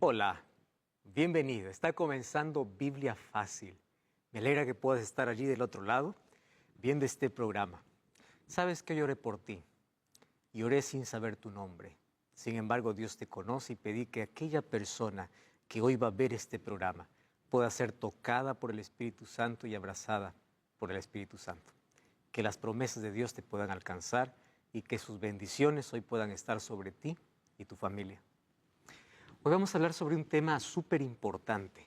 Hola, bienvenido. Está comenzando Biblia Fácil. Me alegra que puedas estar allí del otro lado viendo este programa. Sabes que yo oré por ti y oré sin saber tu nombre. Sin embargo, Dios te conoce y pedí que aquella persona que hoy va a ver este programa pueda ser tocada por el Espíritu Santo y abrazada por el Espíritu Santo. Que las promesas de Dios te puedan alcanzar y que sus bendiciones hoy puedan estar sobre ti y tu familia. Hoy vamos a hablar sobre un tema súper importante.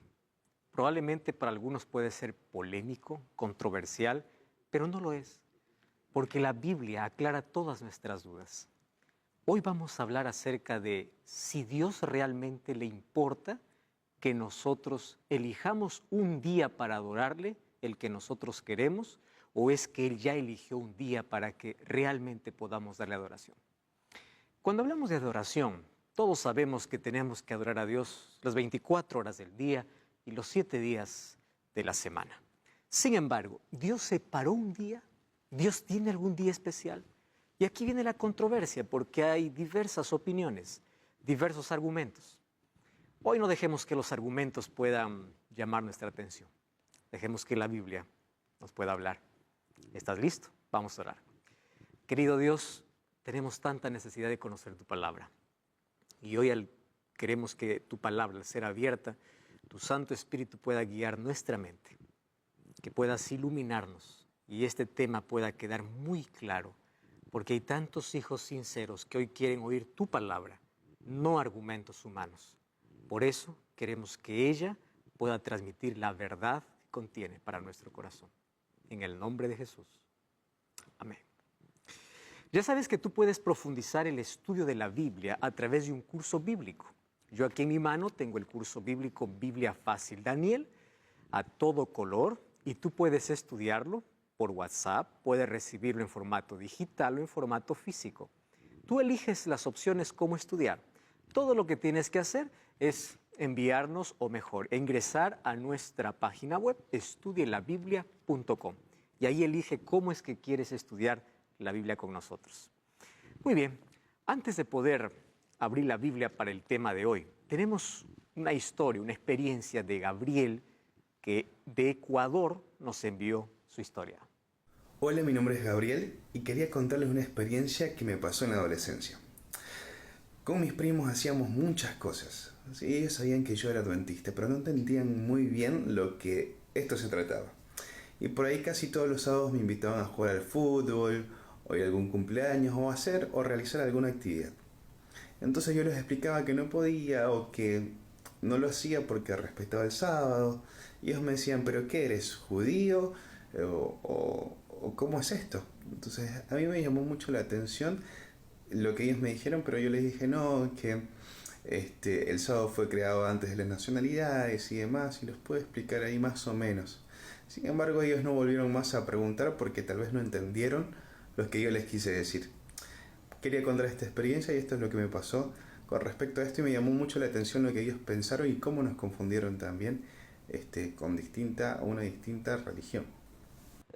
Probablemente para algunos puede ser polémico, controversial, pero no lo es, porque la Biblia aclara todas nuestras dudas. Hoy vamos a hablar acerca de si Dios realmente le importa que nosotros elijamos un día para adorarle, el que nosotros queremos, o es que Él ya eligió un día para que realmente podamos darle adoración. Cuando hablamos de adoración, todos sabemos que tenemos que adorar a Dios las 24 horas del día y los 7 días de la semana. Sin embargo, ¿Dios separó un día? ¿Dios tiene algún día especial? Y aquí viene la controversia porque hay diversas opiniones, diversos argumentos. Hoy no dejemos que los argumentos puedan llamar nuestra atención. Dejemos que la Biblia nos pueda hablar. ¿Estás listo? Vamos a orar. Querido Dios, tenemos tanta necesidad de conocer tu palabra. Y hoy queremos que tu palabra, al ser abierta, tu Santo Espíritu pueda guiar nuestra mente, que puedas iluminarnos y este tema pueda quedar muy claro, porque hay tantos hijos sinceros que hoy quieren oír tu palabra, no argumentos humanos. Por eso queremos que ella pueda transmitir la verdad que contiene para nuestro corazón. En el nombre de Jesús. Amén. Ya sabes que tú puedes profundizar el estudio de la Biblia a través de un curso bíblico. Yo aquí en mi mano tengo el curso bíblico Biblia Fácil Daniel, a todo color, y tú puedes estudiarlo por WhatsApp, puedes recibirlo en formato digital o en formato físico. Tú eliges las opciones cómo estudiar. Todo lo que tienes que hacer es enviarnos, o mejor, ingresar a nuestra página web, estudielabiblia.com, y ahí elige cómo es que quieres estudiar la Biblia con nosotros. Muy bien, antes de poder abrir la Biblia para el tema de hoy, tenemos una historia, una experiencia de Gabriel que de Ecuador nos envió su historia. Hola, mi nombre es Gabriel y quería contarles una experiencia que me pasó en la adolescencia. Con mis primos hacíamos muchas cosas. Sí, ellos sabían que yo era adventista, pero no entendían muy bien lo que esto se trataba. Y por ahí casi todos los sábados me invitaban a jugar al fútbol, o ir a algún cumpleaños, o hacer o realizar alguna actividad. Entonces yo les explicaba que no podía o que no lo hacía porque respetaba el sábado. Y ellos me decían, ¿pero qué eres? ¿Judío? ¿O cómo es esto? Entonces a mí me llamó mucho la atención lo que ellos me dijeron, pero yo les dije, no, que el sábado fue creado antes de las nacionalidades y demás, y los puedo explicar ahí más o menos. Sin embargo, ellos no volvieron más a preguntar porque tal vez no entendieron lo que yo les quise decir. Quería contar esta experiencia y esto es lo que me pasó con respecto a esto, y me llamó mucho la atención lo que ellos pensaron y cómo nos confundieron también con una distinta religión.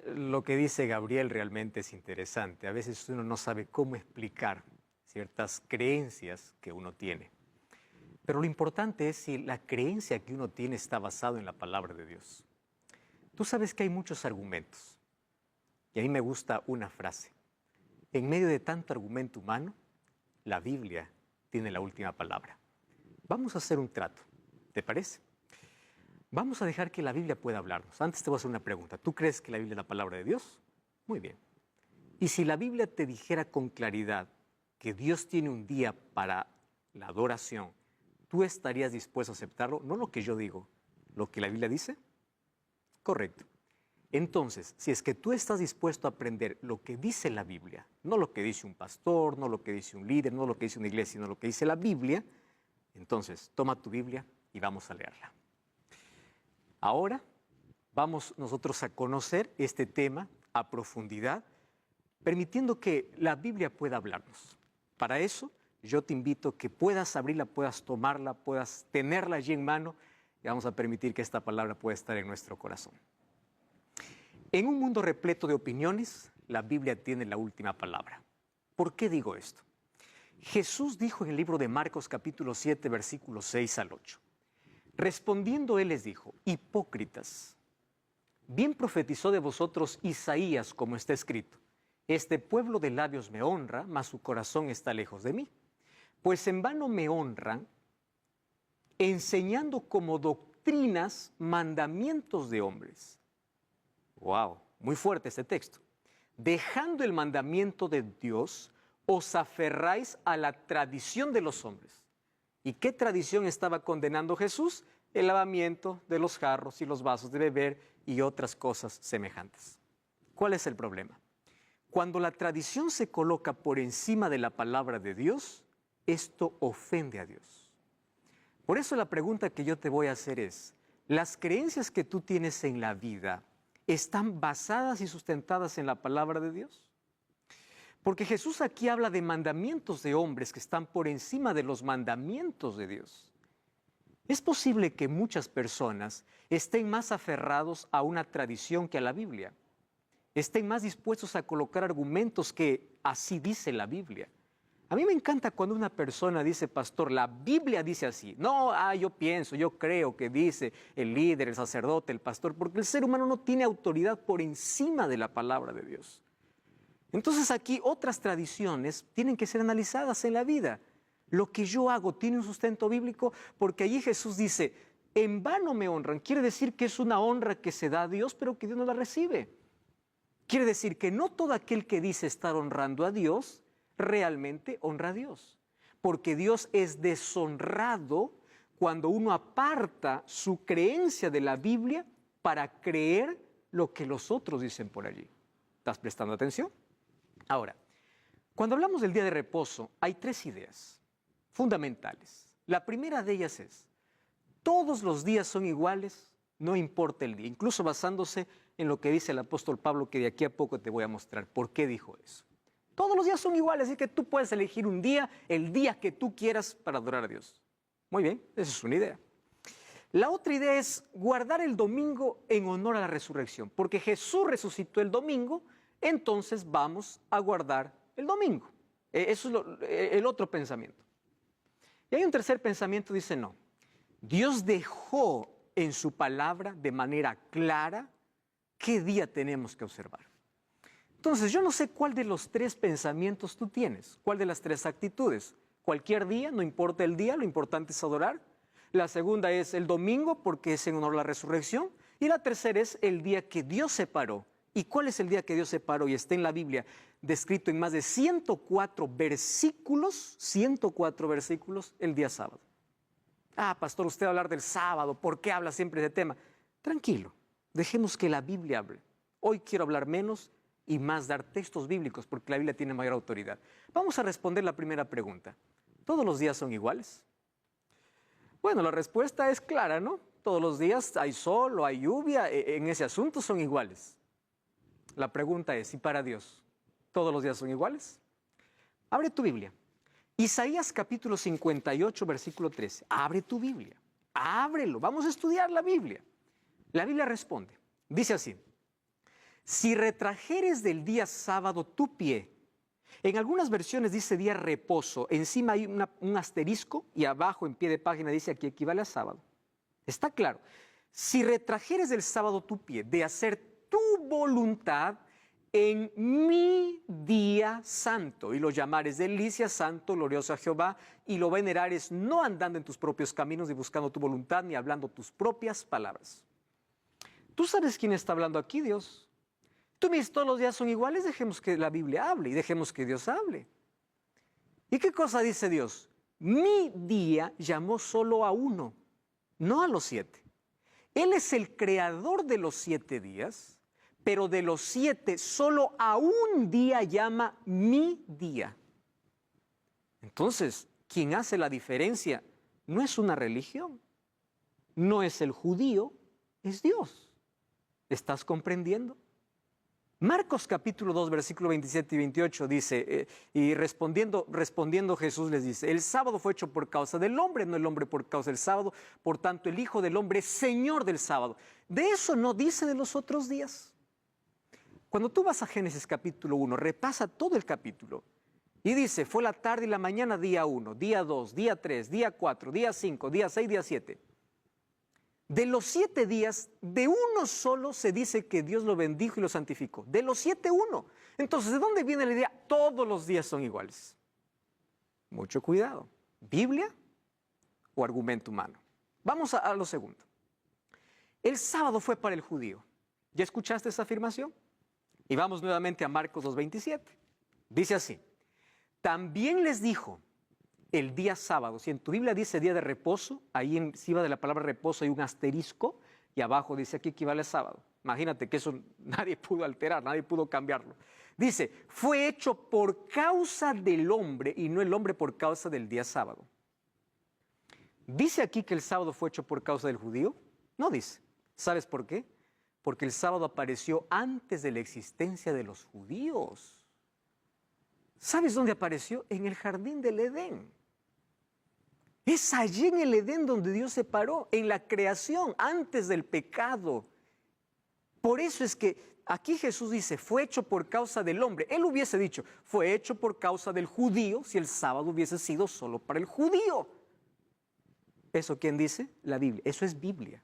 Lo que dice Gabriel realmente es interesante. A veces uno no sabe cómo explicar ciertas creencias que uno tiene. Pero lo importante es si la creencia que uno tiene está basada en la palabra de Dios. Tú sabes que hay muchos argumentos. Y a mí me gusta una frase. En medio de tanto argumento humano, la Biblia tiene la última palabra. Vamos a hacer un trato. ¿Te parece? Vamos a dejar que la Biblia pueda hablarnos. Antes te voy a hacer una pregunta. ¿Tú crees que la Biblia es la palabra de Dios? Muy bien. Y si la Biblia te dijera con claridad que Dios tiene un día para la adoración, ¿tú estarías dispuesto a aceptarlo? No lo que yo digo, lo que la Biblia dice. Correcto. Entonces, si es que tú estás dispuesto a aprender lo que dice la Biblia, no lo que dice un pastor, no lo que dice un líder, no lo que dice una iglesia, sino lo que dice la Biblia, entonces toma tu Biblia y vamos a leerla. Ahora vamos nosotros a conocer este tema a profundidad, permitiendo que la Biblia pueda hablarnos. Para eso, yo te invito a que puedas abrirla, puedas tomarla, puedas tenerla allí en mano, y vamos a permitir que esta palabra pueda estar en nuestro corazón. En un mundo repleto de opiniones, la Biblia tiene la última palabra. ¿Por qué digo esto? Jesús dijo en el libro de Marcos capítulo 7, versículos 6 al 8. Respondiendo él les dijo, hipócritas, bien profetizó de vosotros Isaías como está escrito. Este pueblo de labios me honra, mas su corazón está lejos de mí. Pues en vano me honran, enseñando como doctrinas mandamientos de hombres. ¡Wow! Muy fuerte este texto. Dejando el mandamiento de Dios, os aferráis a la tradición de los hombres. ¿Y qué tradición estaba condenando Jesús? El lavamiento de los jarros y los vasos de beber y otras cosas semejantes. ¿Cuál es el problema? Cuando la tradición se coloca por encima de la palabra de Dios, esto ofende a Dios. Por eso la pregunta que yo te voy a hacer es, ¿las creencias que tú tienes en la vida están basadas y sustentadas en la palabra de Dios? Porque Jesús aquí habla de mandamientos de hombres que están por encima de los mandamientos de Dios. Es posible que muchas personas estén más aferrados a una tradición que a la Biblia. Estén más dispuestos a colocar argumentos que así dice la Biblia. A mí me encanta cuando una persona dice, pastor, la Biblia dice así. No, yo pienso, yo creo que dice el líder, el sacerdote, el pastor, porque el ser humano no tiene autoridad por encima de la palabra de Dios. Entonces aquí otras tradiciones tienen que ser analizadas en la vida. Lo que yo hago tiene un sustento bíblico porque allí Jesús dice, en vano me honran. Quiere decir que es una honra que se da a Dios, pero que Dios no la recibe. Quiere decir que no todo aquel que dice estar honrando a Dios, realmente honra a Dios. Porque Dios es deshonrado cuando uno aparta su creencia de la Biblia para creer lo que los otros dicen por allí. ¿Estás prestando atención? Ahora, cuando hablamos del día de reposo, hay tres ideas fundamentales. La primera de ellas es, todos los días son iguales, no importa el día, incluso basándose en lo que dice el apóstol Pablo, que de aquí a poco te voy a mostrar por qué dijo eso. Todos los días son iguales, así que tú puedes elegir un día, el día que tú quieras para adorar a Dios. Muy bien, esa es una idea. La otra idea es guardar el domingo en honor a la resurrección, porque Jesús resucitó el domingo, entonces vamos a guardar el domingo. Eso es el otro pensamiento. Y hay un tercer pensamiento, dice no. Dios dejó en su palabra de manera clara qué día tenemos que observar. Entonces, yo no sé cuál de los tres pensamientos tú tienes, cuál de las tres actitudes. Cualquier día, no importa el día, lo importante es adorar. La segunda es el domingo, porque es en honor a la resurrección. Y la tercera es el día que Dios separó. ¿Y cuál es el día que Dios separó? Y está en la Biblia, descrito en más de 104 versículos, el día sábado. Pastor, usted va a hablar del sábado, ¿por qué habla siempre de tema? Tranquilo, dejemos que la Biblia hable. Hoy quiero hablar menos y más dar textos bíblicos, porque la Biblia tiene mayor autoridad. Vamos a responder la primera pregunta. ¿Todos los días son iguales? Bueno, la respuesta es clara, ¿no? Todos los días hay sol o hay lluvia, en ese asunto son iguales. La pregunta es, ¿y para Dios todos los días son iguales? Abre tu Biblia. Isaías capítulo 58, versículo 13. Abre tu Biblia. Ábrelo. Vamos a estudiar la Biblia. La Biblia responde. Dice así. Si retrajeres del día sábado tu pie, en algunas versiones dice día reposo, encima hay un asterisco y abajo en pie de página dice aquí equivale a sábado. Está claro. Si retrajeres del sábado tu pie de hacer tu voluntad en mi día santo, y lo llamares delicia, santo, glorioso a Jehová, y lo venerares no andando en tus propios caminos, ni buscando tu voluntad, ni hablando tus propias palabras. ¿Tú sabes quién está hablando aquí, Dios? Tú me dices, todos los días son iguales, dejemos que la Biblia hable, y dejemos que Dios hable. ¿Y qué cosa dice Dios? Mi día llamó solo a uno, no a los 7. Él es el creador de los 7 días, pero de los 7 solo a un día llama mi día. Entonces, quien hace la diferencia no es una religión, no es el judío, es Dios. ¿Estás comprendiendo? Marcos capítulo 2, versículo 27 y 28 dice, y respondiendo Jesús les dice, el sábado fue hecho por causa del hombre, no el hombre por causa del sábado, por tanto el Hijo del Hombre es Señor del sábado. De eso no dice de los otros días. Cuando tú vas a Génesis capítulo 1, repasa todo el capítulo Y dice, fue la tarde y la mañana, día 1, día 2, día 3, día 4, día 5, día 6, día 7. De los 7 días, de uno solo se dice que Dios lo bendijo y lo santificó. De los 7, uno. Entonces, ¿de dónde viene la idea? Todos los días son iguales. Mucho cuidado. ¿Biblia o argumento humano? Vamos a lo segundo. El sábado fue para el judío. ¿Ya escuchaste esa afirmación? Y vamos nuevamente a Marcos 2:27. Dice así. También les dijo el día sábado. Si en tu Biblia dice día de reposo, ahí encima de la palabra reposo hay un asterisco y abajo dice aquí equivale a sábado. Imagínate que eso nadie pudo alterar, nadie pudo cambiarlo. Dice, fue hecho por causa del hombre y no el hombre por causa del día sábado. ¿Dice aquí que el sábado fue hecho por causa del judío? No dice. ¿Sabes por qué? Porque el sábado apareció antes de la existencia de los judíos. ¿Sabes dónde apareció? En el jardín del Edén. Es allí en el Edén donde Dios se paró, en la creación, antes del pecado. Por eso es que aquí Jesús dice, fue hecho por causa del hombre. Él hubiese dicho, fue hecho por causa del judío, si el sábado hubiese sido solo para el judío. ¿Eso quién dice? La Biblia. Eso es Biblia.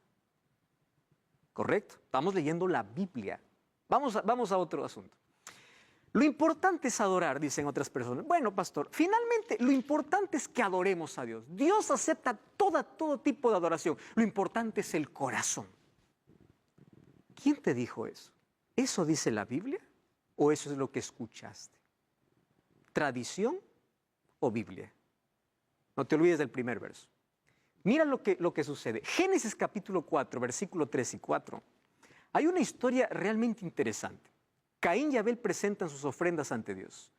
¿Correcto? Estamos leyendo la Biblia. Vamos a otro asunto. Lo importante es adorar, dicen otras personas. Bueno, pastor, finalmente lo importante es que adoremos a Dios. Dios acepta todo tipo de adoración. Lo importante es el corazón. ¿Quién te dijo eso? ¿Eso dice la Biblia o eso es lo que escuchaste? ¿Tradición o Biblia? No te olvides del primer verso. Mira lo que sucede. Génesis capítulo 4, versículo 3 y 4. Hay una historia realmente interesante. Caín y Abel presentan sus ofrendas ante Dios.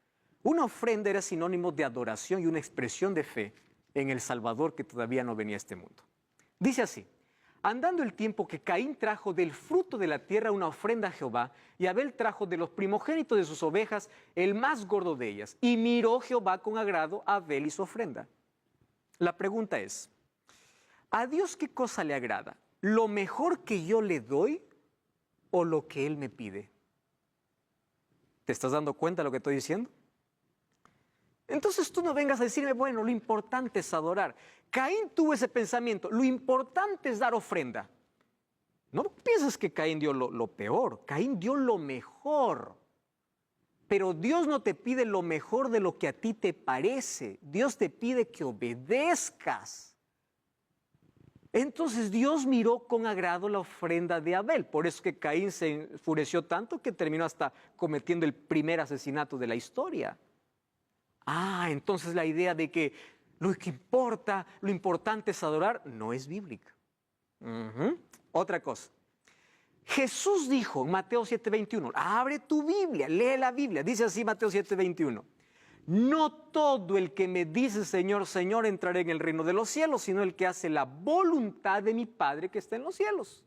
Una ofrenda era sinónimo de adoración y una expresión de fe en el Salvador que todavía no venía a este mundo. Dice así, andando el tiempo que Caín trajo del fruto de la tierra una ofrenda a Jehová, y Abel trajo de los primogénitos de sus ovejas el más gordo de ellas, y miró Jehová con agrado a Abel y su ofrenda. La pregunta es, ¿a Dios qué cosa le agrada? ¿Lo mejor que yo le doy o lo que Él me pide? ¿Te estás dando cuenta de lo que estoy diciendo? Entonces tú no vengas a decirme, bueno, lo importante es adorar. Caín tuvo ese pensamiento, lo importante es dar ofrenda. No pienses que Caín dio lo peor, Caín dio lo mejor. Pero Dios no te pide lo mejor de lo que a ti te parece. Dios te pide que obedezcas. Entonces Dios miró con agrado la ofrenda de Abel. Por eso que Caín se enfureció tanto que terminó hasta cometiendo el primer asesinato de la historia. Entonces la idea de que lo importante es adorar, no es bíblica. Otra cosa. Jesús dijo en Mateo 7:21, abre tu Biblia, lee la Biblia. Dice así Mateo 7:21. No todo el que me dice Señor, Señor entrará en el reino de los cielos, sino el que hace la voluntad de mi Padre que está en los cielos.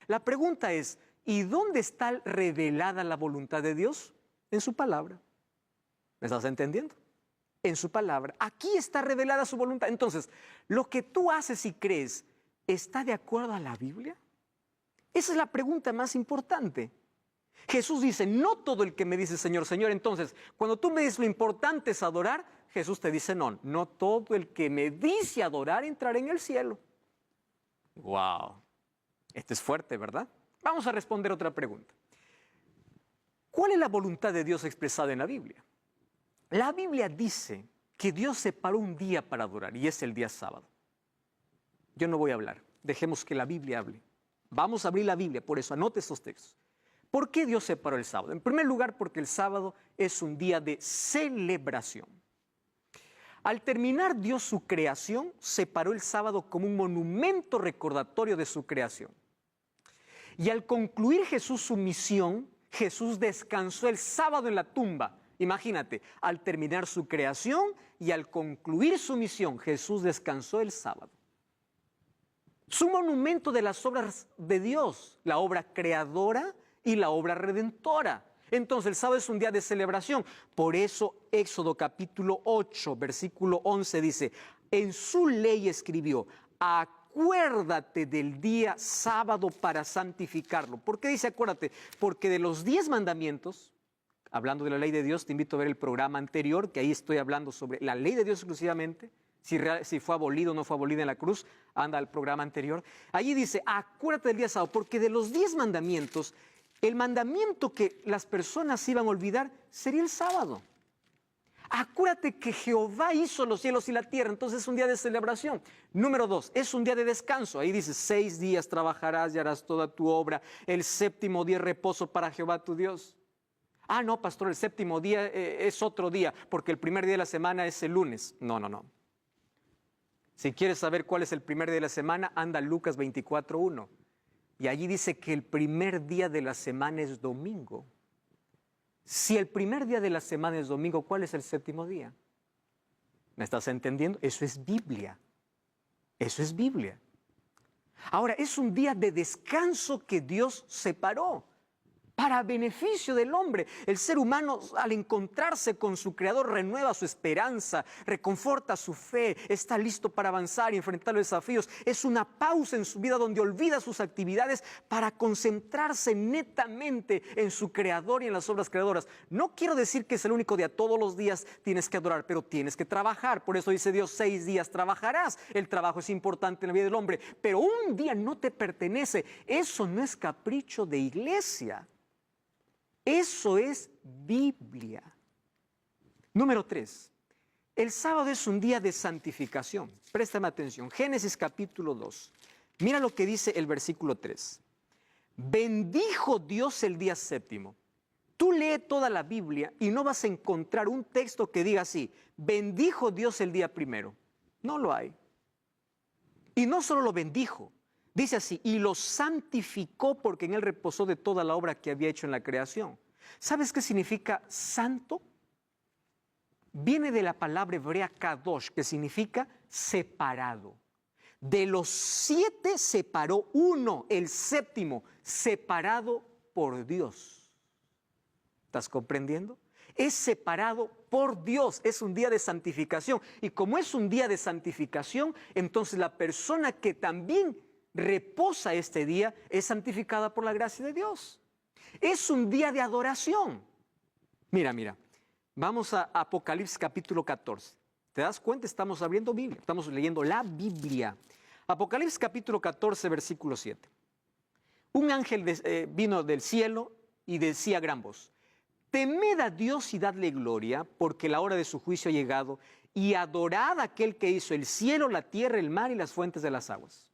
La pregunta es, ¿y dónde está revelada la voluntad de Dios? En su palabra. ¿Me estás entendiendo? En su palabra. Aquí está revelada su voluntad. Entonces, ¿lo que tú haces y crees está de acuerdo a la Biblia? Esa es la pregunta más importante. Jesús dice, no todo el que me dice Señor, Señor. Entonces, cuando tú me dices lo importante es adorar, Jesús te dice, no todo el que me dice adorar entrará en el cielo. Wow, esto es fuerte, ¿verdad? Vamos a responder otra pregunta. ¿Cuál es la voluntad de Dios expresada en la Biblia? La Biblia dice que Dios separó un día para adorar y es el día sábado. Yo no voy a hablar, dejemos que la Biblia hable. Vamos a abrir la Biblia, por eso anote estos textos. ¿Por qué Dios separó el sábado? En primer lugar, porque el sábado es un día de celebración. Al terminar Dios su creación, separó el sábado como un monumento recordatorio de su creación. Y al concluir Jesús su misión, Jesús descansó el sábado en la tumba. Imagínate, al terminar su creación y al concluir su misión, Jesús descansó el sábado. Su monumento de las obras de Dios, la obra creadora y la obra redentora. Entonces el sábado es un día de celebración. Por eso Éxodo capítulo 8, versículo 11 dice, en su ley escribió, acuérdate del día sábado para santificarlo. ¿Por qué dice acuérdate? Porque de los 10 mandamientos, hablando de la ley de Dios, te invito a ver el programa anterior, que ahí estoy hablando sobre la ley de Dios exclusivamente, si fue abolido o no fue abolido en la cruz, anda al programa anterior. Allí dice, acuérdate del día sábado, porque de los 10 mandamientos, el mandamiento que las personas iban a olvidar sería el sábado. Acuérdate que Jehová hizo los cielos y la tierra, entonces es un día de celebración. Número 2, es un día de descanso. Ahí dice, 6 días trabajarás y harás toda tu obra. El séptimo día reposo para Jehová tu Dios. Ah, no, pastor, el séptimo día es otro día, porque el primer día de la semana es el lunes. No. Si quieres saber cuál es el primer día de la semana, anda a Lucas 24:1. Y allí dice que el primer día de la semana es domingo. Si el primer día de la semana es domingo, ¿cuál es el séptimo día? ¿Me estás entendiendo? Eso es Biblia. Eso es Biblia. Ahora, es un día de descanso que Dios separó para beneficio del hombre. El ser humano, al encontrarse con su Creador, renueva su esperanza, reconforta su fe, está listo para avanzar y enfrentar los desafíos. Es una pausa en su vida donde olvida sus actividades para concentrarse netamente en su Creador y en las obras creadoras. No quiero decir que es el único día, todos los días tienes que adorar, pero tienes que trabajar. Por eso dice Dios, 6 días trabajarás. El trabajo es importante en la vida del hombre, pero un día no te pertenece. Eso no es capricho de iglesia. Eso es Biblia. Número 3. El sábado es un día de santificación. Préstame atención. Génesis capítulo 2. Mira lo que dice el versículo 3. Bendijo Dios el día séptimo. Tú lee toda la Biblia y no vas a encontrar un texto que diga así, bendijo Dios el día primero. No lo hay. Y no solo lo bendijo. Dice así, y lo santificó porque en él reposó de toda la obra que había hecho en la creación. ¿Sabes qué significa santo? Viene de la palabra hebrea kadosh, que significa separado. De los 7 separó uno, el séptimo, separado por Dios. ¿Estás comprendiendo? Es separado por Dios, es un día de santificación. Y como es un día de santificación, entonces la persona que también reposa este día es santificada por la gracia de Dios. Es un día de adoración. Mira, vamos a Apocalipsis capítulo 14. ¿Te das cuenta? Estamos abriendo Biblia, estamos leyendo la Biblia. Apocalipsis capítulo 14, versículo 7. Un ángel vino del cielo y decía a gran voz, temed a Dios y dadle gloria, porque la hora de su juicio ha llegado, y adorad a aquel que hizo el cielo, la tierra, el mar y las fuentes de las aguas.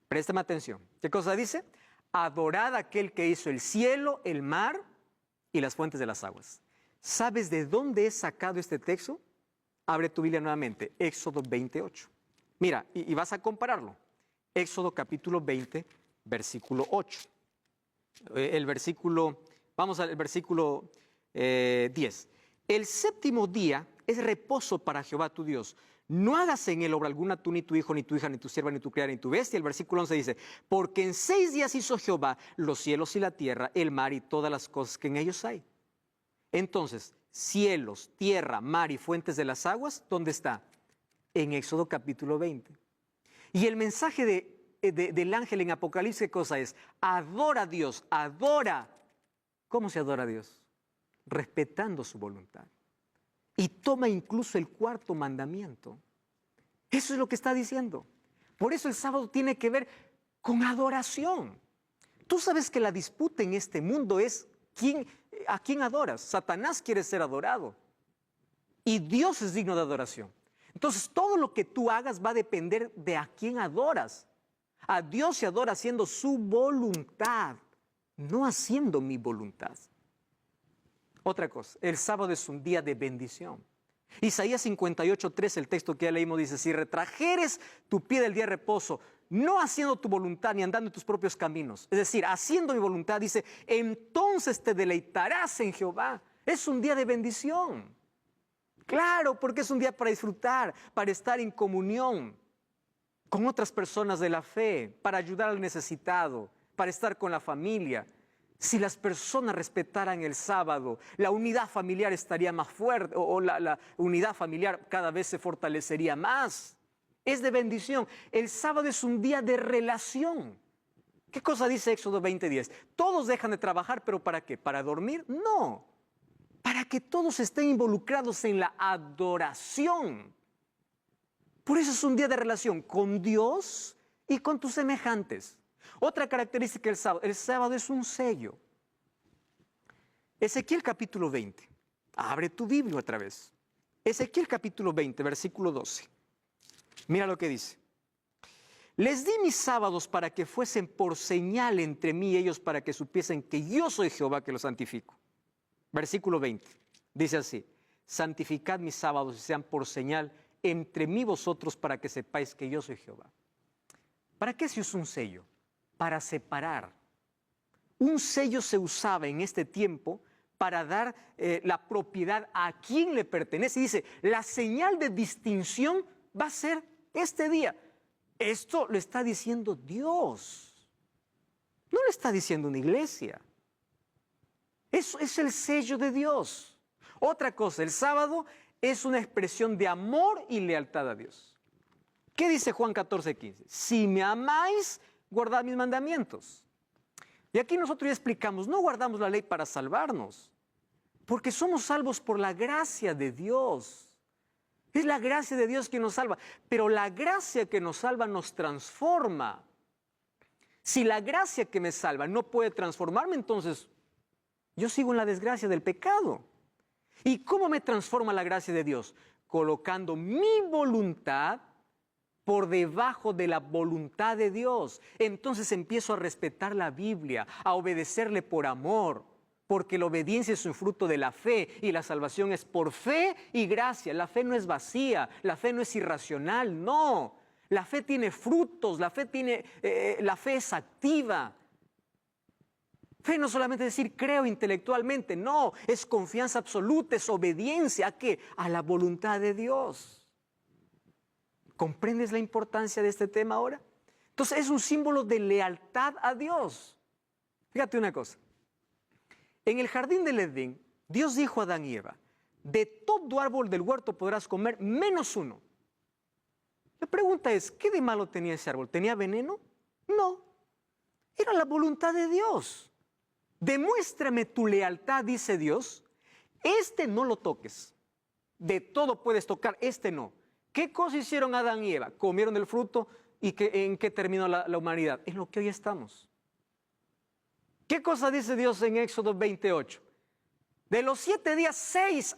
Préstame atención. ¿Qué cosa dice? Adorad a aquel que hizo el cielo, el mar y las fuentes de las aguas. ¿Sabes de dónde he sacado este texto? Abre tu Biblia nuevamente, Éxodo 28. Mira, y vas a compararlo. Éxodo capítulo 20, versículo 8. Vamos al versículo 10. El séptimo día es reposo para Jehová tu Dios. No hagas en él obra alguna, tú, ni tu hijo, ni tu hija, ni tu sierva, ni tu criada, ni tu bestia. El versículo 11 dice, porque en 6 días hizo Jehová los cielos y la tierra, el mar y todas las cosas que en ellos hay. Entonces, cielos, tierra, mar y fuentes de las aguas, ¿dónde está? En Éxodo capítulo 20. Y el mensaje del ángel en Apocalipsis, ¿qué cosa es? Adora a Dios, adora. ¿Cómo se adora a Dios? Respetando su voluntad. Y toma incluso el 4.º mandamiento. Eso es lo que está diciendo. Por eso el sábado tiene que ver con adoración. Tú sabes que la disputa en este mundo es ¿a quién adoras? Satanás quiere ser adorado. Y Dios es digno de adoración. Entonces todo lo que tú hagas va a depender de a quién adoras. A Dios se adora haciendo su voluntad, no haciendo mi voluntad. Otra cosa, el sábado es un día de bendición. Isaías 58:3, el texto que ya leímos, dice, si retrajeres tu pie del día de reposo, no haciendo tu voluntad ni andando en tus propios caminos, es decir, haciendo mi voluntad, dice, entonces te deleitarás en Jehová. Es un día de bendición. Claro, porque es un día para disfrutar, para estar en comunión con otras personas de la fe, para ayudar al necesitado, para estar con la familia. Si las personas respetaran el sábado, la unidad familiar estaría más fuerte, o la unidad familiar cada vez se fortalecería más. Es de bendición. El sábado es un día de relación. ¿Qué cosa dice Éxodo 20:10? Todos dejan de trabajar, ¿pero para qué? ¿Para dormir? No. para que todos estén involucrados en la adoración. Por eso es un día de relación con Dios y con tus semejantes. Otra característica del sábado, el sábado es un sello. Ezequiel capítulo 20, abre tu Biblia otra vez. Ezequiel capítulo 20, versículo 12. Mira lo que dice. Les di mis sábados para que fuesen por señal entre mí y ellos, para que supiesen que yo soy Jehová que los santifico. Versículo 20, dice así: santificad mis sábados y sean por señal entre mí y vosotros, para que sepáis que yo soy Jehová. ¿Para qué se usa un sello? Para separar. Un sello se usaba en este tiempo para dar la propiedad a quien le pertenece. Y dice, la señal de distinción va a ser este día. Esto lo está diciendo Dios. No lo está diciendo una iglesia. Eso es el sello de Dios. Otra cosa, el sábado es una expresión de amor y lealtad a Dios. ¿Qué dice Juan 14:15? Si me amáis, guardad mis mandamientos. Y aquí nosotros ya explicamos, no guardamos la ley para salvarnos, porque somos salvos por la gracia de Dios. Es la gracia de Dios que nos salva, pero la gracia que nos salva nos transforma. Si la gracia que me salva no puede transformarme, entonces yo sigo en la desgracia del pecado. ¿Y cómo me transforma la gracia de Dios? Colocando mi voluntad por debajo de la voluntad de Dios. Entonces empiezo a respetar la Biblia, a obedecerle por amor, porque la obediencia es un fruto de la fe y la salvación es por fe y gracia. La fe no es vacía, la fe no es irracional, no. La fe tiene frutos, la fe es activa. Fe no solamente es decir creo intelectualmente, no, es confianza absoluta, es obediencia ¿a qué? A la voluntad de Dios. ¿Comprendes la importancia de este tema ahora? Entonces es un símbolo de lealtad a Dios. Fíjate una cosa. En el jardín del Edén, Dios dijo a Adán y Eva, de todo árbol del huerto podrás comer menos uno. La pregunta es, ¿qué de malo tenía ese árbol? ¿Tenía veneno? No. Era la voluntad de Dios. Demuéstrame tu lealtad, dice Dios. Este no lo toques. De todo puedes tocar, este no. ¿Qué cosa hicieron Adán y Eva? Comieron del fruto y ¿en qué terminó la humanidad? En lo que hoy estamos. ¿Qué cosa dice Dios en Éxodo 28? De los 7 días, 6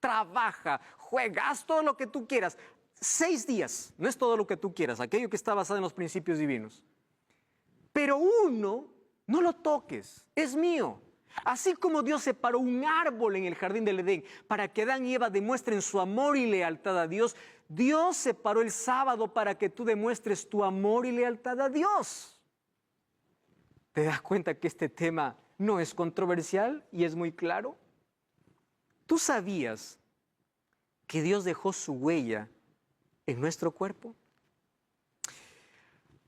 trabaja, juega, haz todo lo que tú quieras. 6 días, no es todo lo que tú quieras, aquello que está basado en los principios divinos. Pero uno, no lo toques, es mío. Así como Dios separó un árbol en el jardín del Edén para que Adán y Eva demuestren su amor y lealtad a Dios, Dios separó el sábado para que tú demuestres tu amor y lealtad a Dios. ¿Te das cuenta que este tema no es controversial y es muy claro? ¿Tú sabías que Dios dejó su huella en nuestro cuerpo?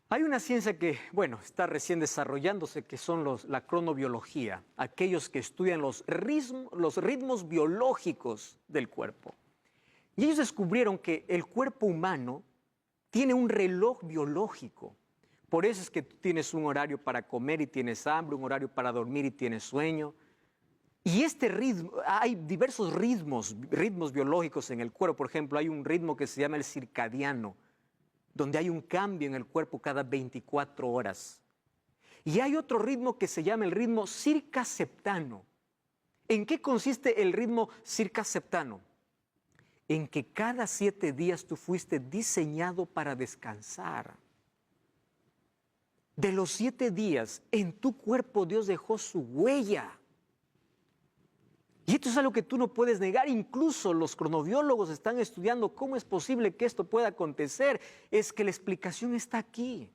Hay una ciencia que, está recién desarrollándose, que son la cronobiología, aquellos que estudian los ritmos biológicos del cuerpo. Y ellos descubrieron que el cuerpo humano tiene un reloj biológico. Por eso es que tú tienes un horario para comer y tienes hambre, un horario para dormir y tienes sueño. Y este ritmo, hay diversos ritmos biológicos en el cuerpo. Por ejemplo, hay un ritmo que se llama el circadiano, donde hay un cambio en el cuerpo cada 24 horas. Y hay otro ritmo que se llama el ritmo circaseptano. ¿En qué consiste el ritmo circaseptano? En que cada 7 días tú fuiste diseñado para descansar. De los 7 días, en tu cuerpo Dios dejó su huella. Y esto es algo que tú no puedes negar. Incluso los cronobiólogos están estudiando cómo es posible que esto pueda acontecer. Es que la explicación está aquí.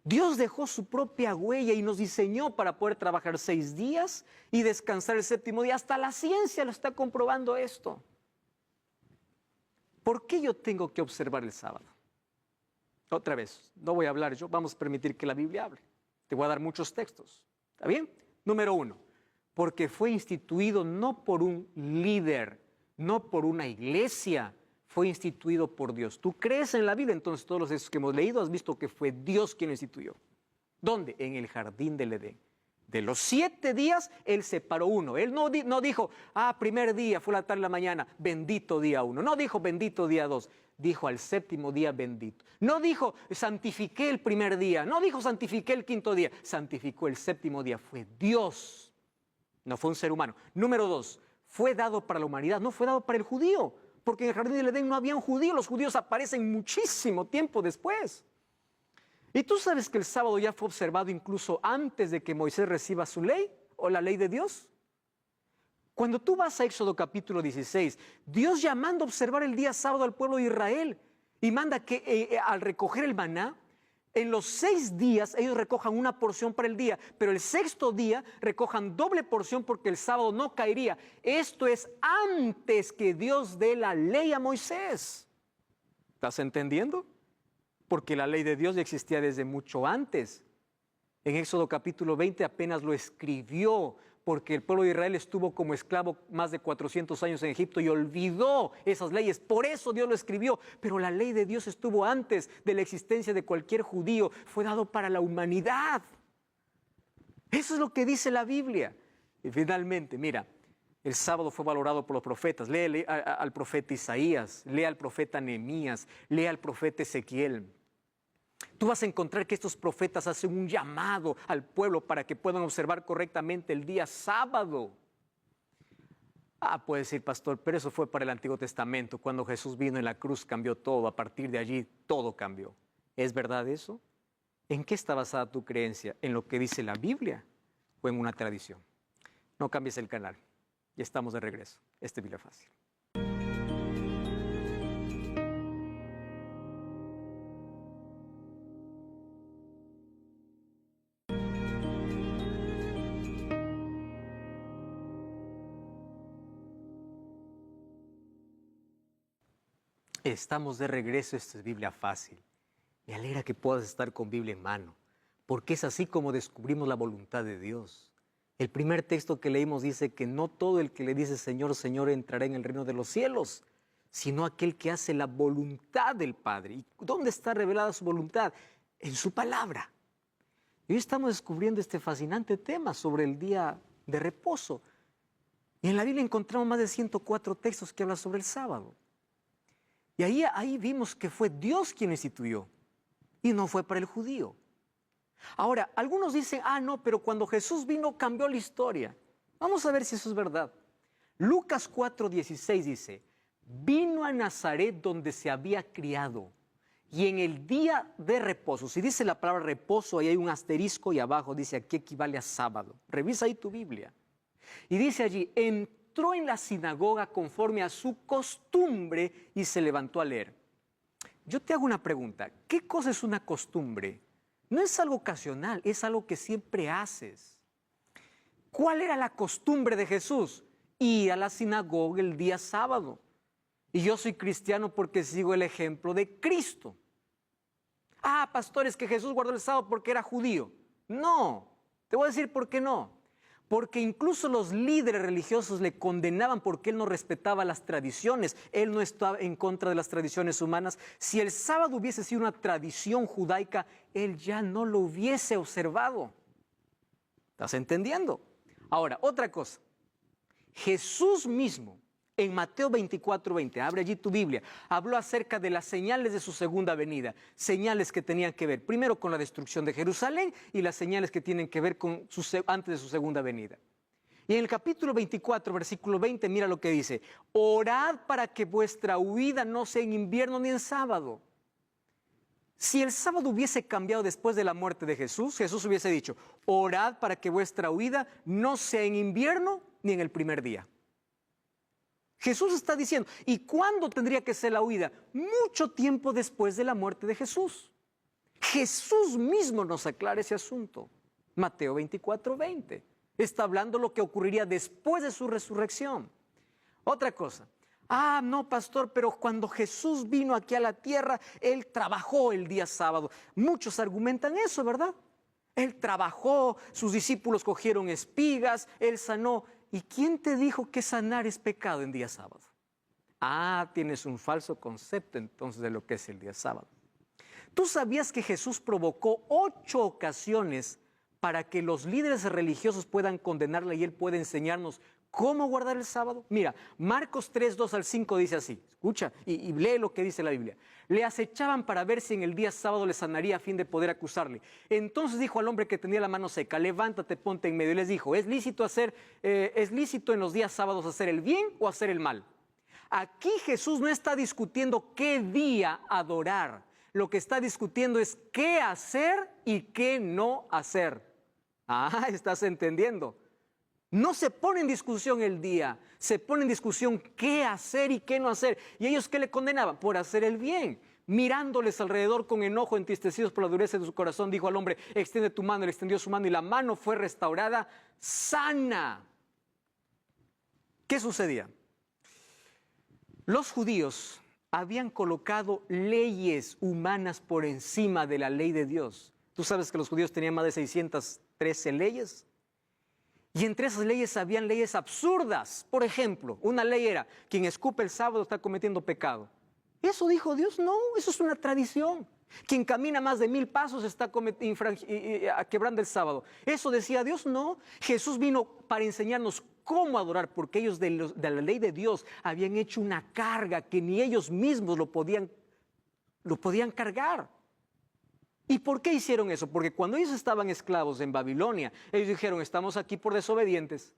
Dios dejó su propia huella y nos diseñó para poder trabajar 6 días y descansar el 7º día. Hasta la ciencia lo está comprobando esto. ¿Por qué yo tengo que observar el sábado? Otra vez, no voy a hablar yo, vamos a permitir que la Biblia hable. Te voy a dar muchos textos. ¿Está bien? Número 1. Porque fue instituido no por un líder, no por una iglesia, fue instituido por Dios. Tú crees en la Biblia, entonces todos los textos que hemos leído has visto que fue Dios quien lo instituyó. ¿Dónde? En el jardín del Edén. De los 7 días, Él separó uno. Él no dijo, primer día, fue la tarde, la mañana, bendito día 1. No dijo, bendito día 2. Dijo, al 7º día, bendito. No dijo, santifiqué el primer día. No dijo, santifiqué el 5º día. Santificó el 7º día. Fue Dios. No fue un ser humano. Número 2, fue dado para la humanidad. No fue dado para el judío. Porque en el jardín del Edén no había un judío. Los judíos aparecen muchísimo tiempo después. ¿Y tú sabes que el sábado ya fue observado incluso antes de que Moisés reciba su ley o la ley de Dios? Cuando tú vas a Éxodo capítulo 16, Dios ya manda observar el día sábado al pueblo de Israel y manda que al recoger el maná, en los 6 días ellos recojan una porción para el día, pero el 6º día recojan doble porción porque el sábado no caería. Esto es antes que Dios dé la ley a Moisés. ¿Estás entendiendo? Porque la ley de Dios ya existía desde mucho antes. En Éxodo capítulo 20 apenas lo escribió, porque el pueblo de Israel estuvo como esclavo más de 400 años en Egipto y olvidó esas leyes. Por eso Dios lo escribió. Pero la ley de Dios estuvo antes de la existencia de cualquier judío. Fue dado para la humanidad. Eso es lo que dice la Biblia. Y finalmente, mira, el sábado fue valorado por los profetas. Lee al profeta Isaías, lee al profeta Nehemías, lee al profeta Ezequiel. Tú vas a encontrar que estos profetas hacen un llamado al pueblo para que puedan observar correctamente el día sábado. Puede decir, pastor, pero eso fue para el Antiguo Testamento. Cuando Jesús vino en la cruz cambió todo. A partir de allí todo cambió. ¿Es verdad eso? ¿En qué está basada tu creencia? ¿En lo que dice la Biblia o en una tradición? No cambies el canal. Ya estamos de regreso. Biblia Fácil. Estamos de regreso, esto es Biblia Fácil. Me alegra que puedas estar con Biblia en mano, porque es así como descubrimos la voluntad de Dios. El primer texto que leímos dice que no todo el que le dice Señor, Señor entrará en el reino de los cielos, sino aquel que hace la voluntad del Padre. ¿Y dónde está revelada su voluntad? En su palabra. Y hoy estamos descubriendo este fascinante tema sobre el día de reposo. Y en la Biblia encontramos más de 104 textos que hablan sobre el sábado. Y ahí vimos que fue Dios quien instituyó y no fue para el judío. Ahora, algunos dicen, no, pero cuando Jesús vino cambió la historia. Vamos a ver si eso es verdad. Lucas 4:16 dice, vino a Nazaret donde se había criado y en el día de reposo, si dice la palabra reposo, ahí hay un asterisco y abajo dice aquí equivale a sábado. Revisa ahí tu Biblia. Y dice allí, entró en la sinagoga conforme a su costumbre y se levantó a leer. Yo te hago una pregunta, ¿qué cosa es una costumbre? No es algo ocasional, es algo que siempre haces. ¿Cuál era la costumbre de Jesús? Ir a la sinagoga el día sábado. Y yo soy cristiano porque sigo el ejemplo de Cristo. Pastores, que Jesús guardó el sábado porque era judío. No, te voy a decir por qué no. Porque incluso los líderes religiosos le condenaban porque él no respetaba las tradiciones. Él no estaba en contra de las tradiciones humanas. Si el sábado hubiese sido una tradición judaica, él ya no lo hubiese observado. ¿Estás entendiendo? Ahora, otra cosa. Jesús mismo, en Mateo 24:20, abre allí tu Biblia, habló acerca de las señales de su segunda venida, señales que tenían que ver primero con la destrucción de Jerusalén y las señales que tienen que ver con antes de su segunda venida. Y en el capítulo 24, versículo 20, mira lo que dice, orad para que vuestra huida no sea en invierno ni en sábado. Si el sábado hubiese cambiado después de la muerte de Jesús, Jesús hubiese dicho, orad para que vuestra huida no sea en invierno ni en el primer día. Jesús está diciendo, ¿y cuándo tendría que ser la huida? Mucho tiempo después de la muerte de Jesús. Jesús mismo nos aclara ese asunto. Mateo 24:20. Está hablando lo que ocurriría después de su resurrección. Otra cosa. No, pastor, pero cuando Jesús vino aquí a la tierra, Él trabajó el día sábado. Muchos argumentan eso, ¿verdad? Él trabajó, sus discípulos cogieron espigas, Él sanó. ¿Y quién te dijo que sanar es pecado en día sábado? Tienes un falso concepto entonces de lo que es el día sábado. ¿Tú sabías que Jesús provocó 8 ocasiones para que los líderes religiosos puedan condenarla y él pueda enseñarnos cómo guardar el sábado? Mira, Marcos 3, 2 al 5 dice así, escucha y lee lo que dice la Biblia. Le acechaban para ver si en el día sábado le sanaría a fin de poder acusarle. Entonces dijo al hombre que tenía la mano seca, levántate, ponte en medio. Y les dijo, ¿es lícito en los días sábados hacer el bien o hacer el mal? Aquí Jesús no está discutiendo qué día adorar. Lo que está discutiendo es qué hacer y qué no hacer. Ah, ¿estás entendiendo? No se pone en discusión el día, se pone en discusión qué hacer y qué no hacer. ¿Y ellos qué le condenaban? Por hacer el bien. Mirándoles alrededor con enojo, entristecidos por la dureza de su corazón, dijo al hombre, extiende tu mano. Él extendió su mano y la mano fue restaurada sana. ¿Qué sucedía? Los judíos habían colocado leyes humanas por encima de la ley de Dios. Tú sabes que los judíos tenían más de 613 leyes. Y entre esas leyes habían leyes absurdas. Por ejemplo, una ley era, quien escupe el sábado está cometiendo pecado. ¿Eso dijo Dios? No, eso es una tradición. Quien camina más de 1000 pasos está quebrando el sábado. ¿Eso decía Dios? No. Jesús vino para enseñarnos cómo adorar, porque ellos de la ley de Dios habían hecho una carga que ni ellos mismos lo podían cargar. ¿Y por qué hicieron eso? Porque cuando ellos estaban esclavos en Babilonia, ellos dijeron, estamos aquí por desobedientes.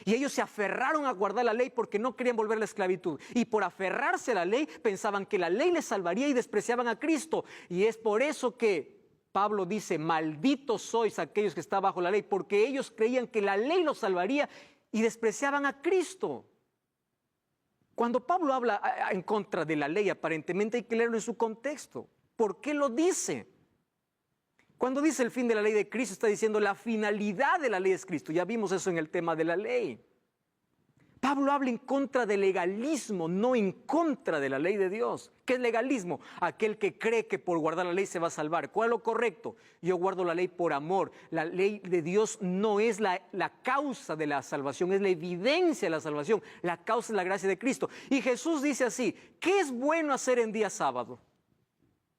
Y ellos se aferraron a guardar la ley porque no querían volver a la esclavitud. Y por aferrarse a la ley, pensaban que la ley les salvaría y despreciaban a Cristo. Y es por eso que Pablo dice, malditos sois aquellos que están bajo la ley, porque ellos creían que la ley los salvaría y despreciaban a Cristo. Cuando Pablo habla en contra de la ley, aparentemente hay que leerlo en su contexto. ¿Por qué lo dice? Cuando dice el fin de la ley de Cristo, está diciendo la finalidad de la ley es Cristo. Ya vimos eso en el tema de la ley. Pablo habla en contra del legalismo, no en contra de la ley de Dios. ¿Qué es legalismo? Aquel que cree que por guardar la ley se va a salvar. ¿Cuál es lo correcto? Yo guardo la ley por amor. La ley de Dios no es la causa de la salvación, es la evidencia de la salvación. La causa es la gracia de Cristo. Y Jesús dice así, ¿qué es bueno hacer en día sábado?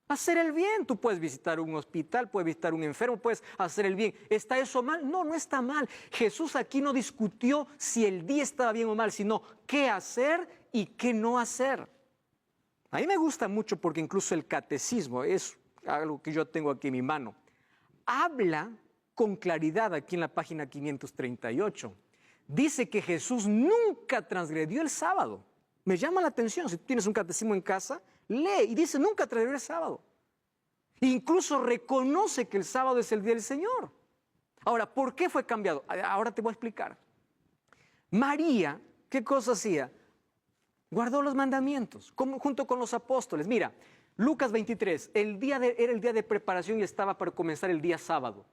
Hacer el bien. Tú puedes visitar un hospital, puedes visitar un enfermo, puedes hacer el bien. ¿Está eso mal? No, no está mal. Jesús aquí no discutió si el día estaba bien o mal, sino qué hacer y qué no hacer. A mí me gusta mucho porque incluso el catecismo, es algo que yo tengo aquí en mi mano, habla con claridad aquí en la página 538. Dice que Jesús nunca transgredió el sábado. Me llama la atención, si tú tienes un catecismo en casa, lee y dice nunca transgredió el sábado. Incluso reconoce que el sábado es el día del Señor. Ahora, ¿por qué fue cambiado? Ahora te voy a explicar. María, ¿qué cosa hacía? Guardó los mandamientos junto con los apóstoles. Mira, Lucas 23, era el día de preparación y estaba para comenzar el día sábado.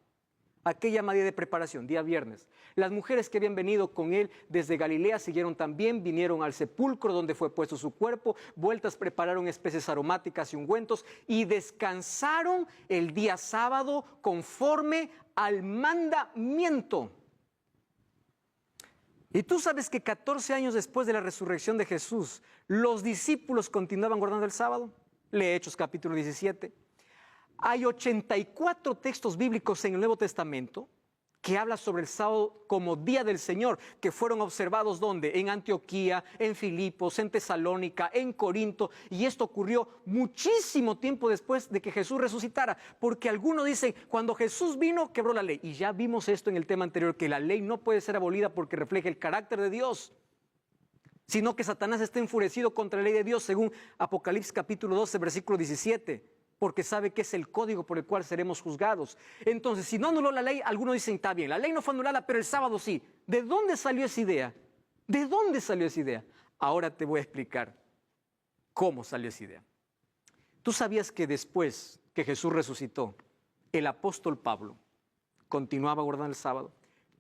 Aquella día de preparación, día viernes. Las mujeres que habían venido con él desde Galilea siguieron también, vinieron al sepulcro donde fue puesto su cuerpo, vueltas prepararon especies aromáticas y ungüentos y descansaron el día sábado conforme al mandamiento. Y tú sabes que 14 años después de la resurrección de Jesús, los discípulos continuaban guardando el sábado. Lee Hechos capítulo 17. Hay 84 textos bíblicos en el Nuevo Testamento que hablan sobre el sábado como día del Señor, que fueron observados ¿dónde? En Antioquía, en Filipos, en Tesalónica, en Corinto, y esto ocurrió muchísimo tiempo después de que Jesús resucitara, porque algunos dicen, cuando Jesús vino, quebró la ley, y ya vimos esto en el tema anterior, que la ley no puede ser abolida porque refleja el carácter de Dios, sino que Satanás está enfurecido contra la ley de Dios, según Apocalipsis capítulo 12, versículo 17, porque sabe que es el código por el cual seremos juzgados. Entonces, si no anuló la ley, algunos dicen, está bien, la ley no fue anulada, pero el sábado sí. ¿De dónde salió esa idea? ¿De dónde salió esa idea? Ahora te voy a explicar cómo salió esa idea. ¿Tú sabías que después que Jesús resucitó, el apóstol Pablo continuaba guardando el sábado?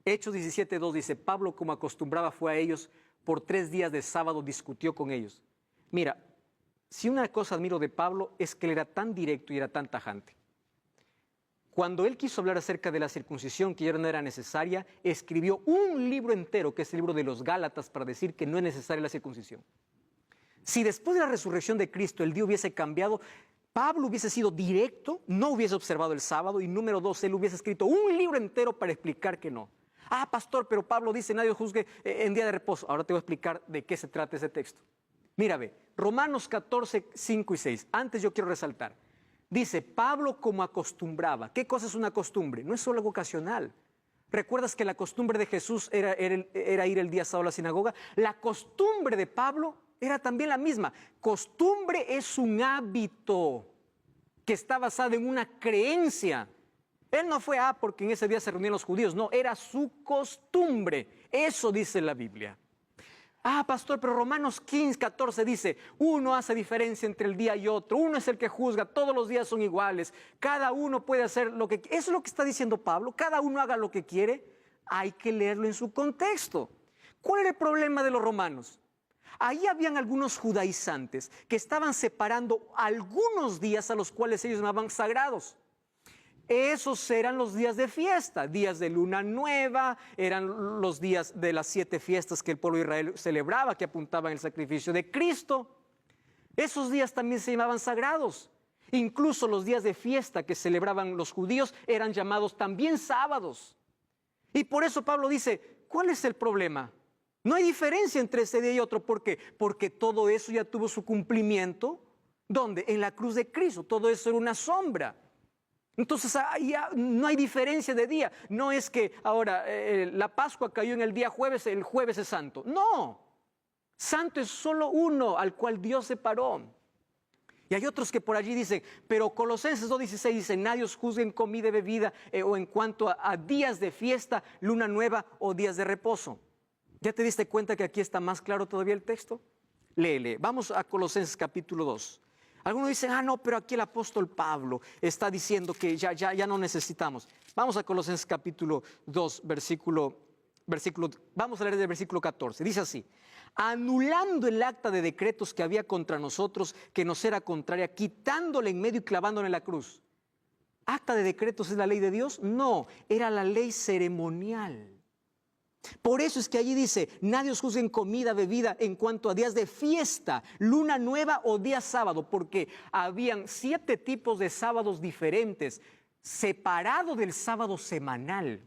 Hechos 17:2 dice, Pablo, como acostumbraba, fue a ellos, por 3 días de sábado discutió con ellos. Mira, si una cosa admiro de Pablo es que él era tan directo y era tan tajante. Cuando él quiso hablar acerca de la circuncisión, que ya no era necesaria, escribió un libro entero, que es el libro de los Gálatas, para decir que no es necesaria la circuncisión. Si después de la resurrección de Cristo el día hubiese cambiado, Pablo hubiese sido directo, no hubiese observado el sábado, y número 2, él hubiese escrito un libro entero para explicar que no. Ah, pastor, pero Pablo dice, nadie juzgue en día de reposo. Ahora te voy a explicar de qué se trata ese texto. Mira, ve, Romanos 14, 5 y 6. Antes yo quiero resaltar. Dice, Pablo como acostumbraba. ¿Qué cosa es una costumbre? No es solo algo ocasional. ¿Recuerdas que la costumbre de Jesús era ir el día sábado a la sinagoga? La costumbre de Pablo era también la misma. Costumbre es un hábito que está basado en una creencia. Él no fue porque en ese día se reunían los judíos. No, era su costumbre. Eso dice la Biblia. Pastor, pero Romanos 15, 14 dice, uno hace diferencia entre el día y otro, uno es el que juzga, todos los días son iguales, cada uno puede hacer lo que quiere. Eso es lo que está diciendo Pablo, cada uno haga lo que quiere. Hay que leerlo en su contexto. ¿Cuál era el problema de los romanos? Ahí habían algunos judaizantes que estaban separando algunos días a los cuales ellos llamaban sagrados. Esos eran los días de fiesta, días de luna nueva, eran los días de las 7 fiestas que el pueblo de Israel celebraba, que apuntaban al sacrificio de Cristo. Esos días también se llamaban sagrados. Incluso los días de fiesta que celebraban los judíos eran llamados también sábados. Y por eso Pablo dice, ¿cuál es el problema? No hay diferencia entre ese día y otro. ¿Por qué? Porque todo eso ya tuvo su cumplimiento. ¿Dónde? En la cruz de Cristo. Todo eso era una sombra. Entonces ya no hay diferencia de día. No es que ahora la Pascua cayó en el día jueves, el jueves es santo. No, santo es solo uno al cual Dios separó. Y hay otros que por allí dicen, pero Colosenses 2:16 dice, nadie os juzgue en comida y bebida o en cuanto a días de fiesta, luna nueva o días de reposo. ¿Ya te diste cuenta que aquí está más claro todavía el texto? Léele, vamos a Colosenses capítulo 2. Algunos dicen, no, pero aquí el apóstol Pablo está diciendo que ya no necesitamos. Vamos a Colosenses capítulo 2, versículo, vamos a leer del versículo 14. Dice así, anulando el acta de decretos que había contra nosotros, que nos era contraria, quitándole en medio y clavándole en la cruz. ¿Acta de decretos es la ley de Dios? No, era la ley ceremonial. Por eso es que allí dice, nadie os juzgue en comida, bebida, en cuanto a días de fiesta, luna nueva o día sábado, porque habían 7 tipos de sábados diferentes, separado del sábado semanal.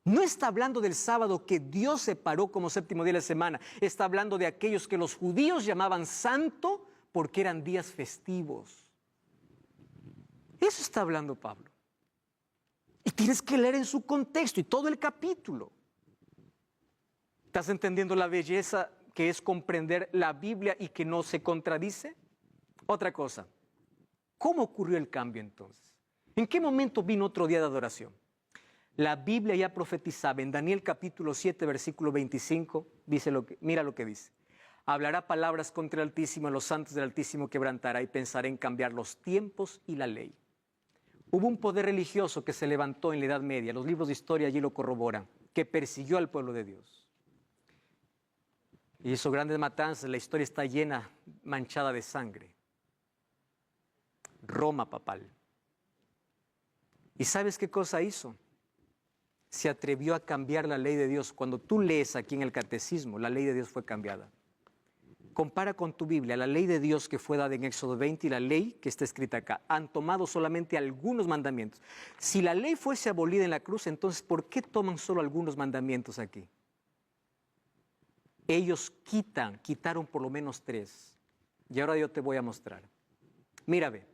No está hablando del sábado que Dios separó como séptimo día de la semana, está hablando de aquellos que los judíos llamaban santo porque eran días festivos. Eso está hablando Pablo. Y tienes que leer en su contexto y todo el capítulo. ¿Estás entendiendo la belleza que es comprender la Biblia y que no se contradice? Otra cosa, ¿cómo ocurrió el cambio entonces? ¿En qué momento vino otro día de adoración? La Biblia ya profetizaba en Daniel capítulo 7, versículo 25, mira lo que dice. Hablará palabras contra el Altísimo, a los santos del Altísimo quebrantará y pensará en cambiar los tiempos y la ley. Hubo un poder religioso que se levantó en la Edad Media, los libros de historia allí lo corroboran, que persiguió al pueblo de Dios. Y hizo grandes matanzas, la historia está llena, manchada de sangre. Roma papal. ¿Y sabes qué cosa hizo? Se atrevió a cambiar la ley de Dios. Cuando tú lees aquí en el catecismo, la ley de Dios fue cambiada. Compara con tu Biblia, la ley de Dios que fue dada en Éxodo 20 y la ley que está escrita acá. Han tomado solamente algunos mandamientos. Si la ley fuese abolida en la cruz, entonces ¿por qué toman solo algunos mandamientos aquí? Ellos quitaron por lo menos 3. Y ahora yo te voy a mostrar. Mira, ve.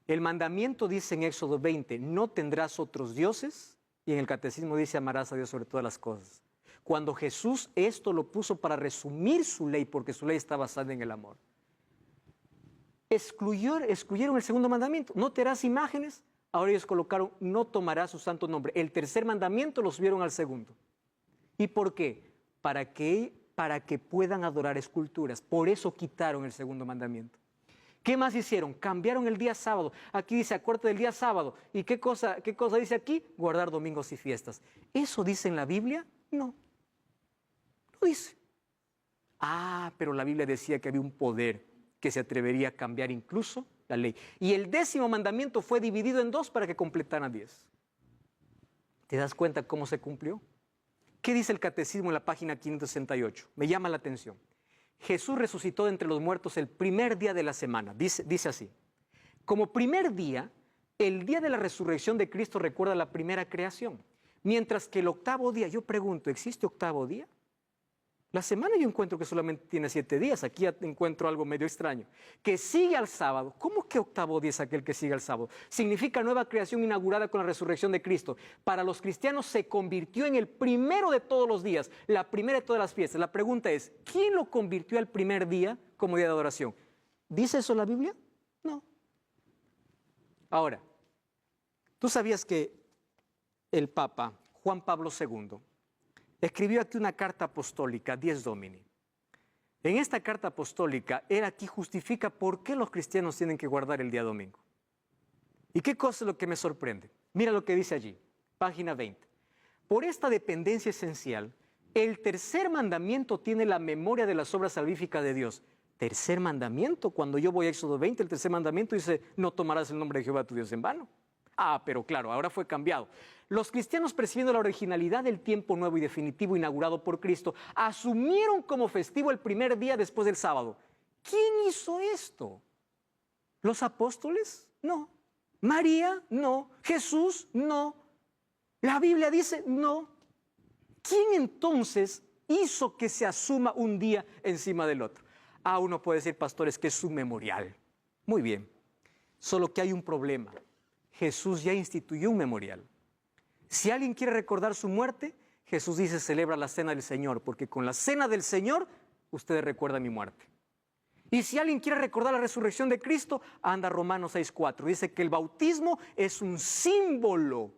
El mandamiento dice en Éxodo 20, no tendrás otros dioses. Y en el catecismo dice, amarás a Dios sobre todas las cosas. Cuando Jesús esto lo puso para resumir su ley, porque su ley está basada en el amor. Excluyeron el segundo mandamiento. No te harás imágenes. Ahora ellos colocaron, no tomarás su santo nombre. El tercer mandamiento lo subieron al segundo. ¿Y por qué? Para que puedan adorar esculturas. Por eso quitaron el segundo mandamiento. ¿Qué más hicieron? Cambiaron el día sábado. Aquí dice, acuérdate del día sábado. ¿Y qué cosa dice aquí? Guardar domingos y fiestas. ¿Eso dice en la Biblia? No. No dice. Pero la Biblia decía que había un poder que se atrevería a cambiar incluso la ley. Y el 10º mandamiento fue dividido en 2 para que completaran 10. ¿Te das cuenta cómo se cumplió? ¿Qué dice el catecismo en la página 568? Me llama la atención. Jesús resucitó de entre los muertos el primer día de la semana. Dice así. Como primer día, el día de la resurrección de Cristo recuerda la primera creación. Mientras que el octavo día, yo pregunto, ¿existe octavo día? La semana yo encuentro que solamente tiene 7 días. Aquí ya encuentro algo medio extraño. Que sigue al sábado. ¿Cómo que octavo día es aquel que sigue al sábado? Significa nueva creación inaugurada con la resurrección de Cristo. Para los cristianos se convirtió en el primero de todos los días, la primera de todas las fiestas. La pregunta es, ¿quién lo convirtió al primer día como día de adoración? ¿Dice eso la Biblia? No. Ahora, ¿tú sabías que el Papa Juan Pablo II escribió aquí una carta apostólica, Dies Domini? En esta carta apostólica, él aquí justifica por qué los cristianos tienen que guardar el día domingo. ¿Y qué cosa es lo que me sorprende? Mira lo que dice allí, página 20. Por esta dependencia esencial, el tercer mandamiento tiene la memoria de las obras salvíficas de Dios. Tercer mandamiento, cuando yo voy a Éxodo 20, el tercer mandamiento dice, no tomarás el nombre de Jehová tu Dios en vano. Pero claro, ahora fue cambiado. Los cristianos, percibiendo la originalidad del tiempo nuevo y definitivo inaugurado por Cristo, asumieron como festivo el primer día después del sábado. ¿Quién hizo esto? ¿Los apóstoles? No. ¿María? No. ¿Jesús? No. ¿La Biblia dice? No. ¿Quién entonces hizo que se asuma un día encima del otro? Uno puede decir, pastores, que es su memorial. Muy bien. Solo que hay un problema. Jesús ya instituyó un memorial. Si alguien quiere recordar su muerte, Jesús dice, celebra la cena del Señor, porque con la cena del Señor, ustedes recuerdan mi muerte. Y si alguien quiere recordar la resurrección de Cristo, anda Romanos 6:4. Dice que el bautismo es un símbolo.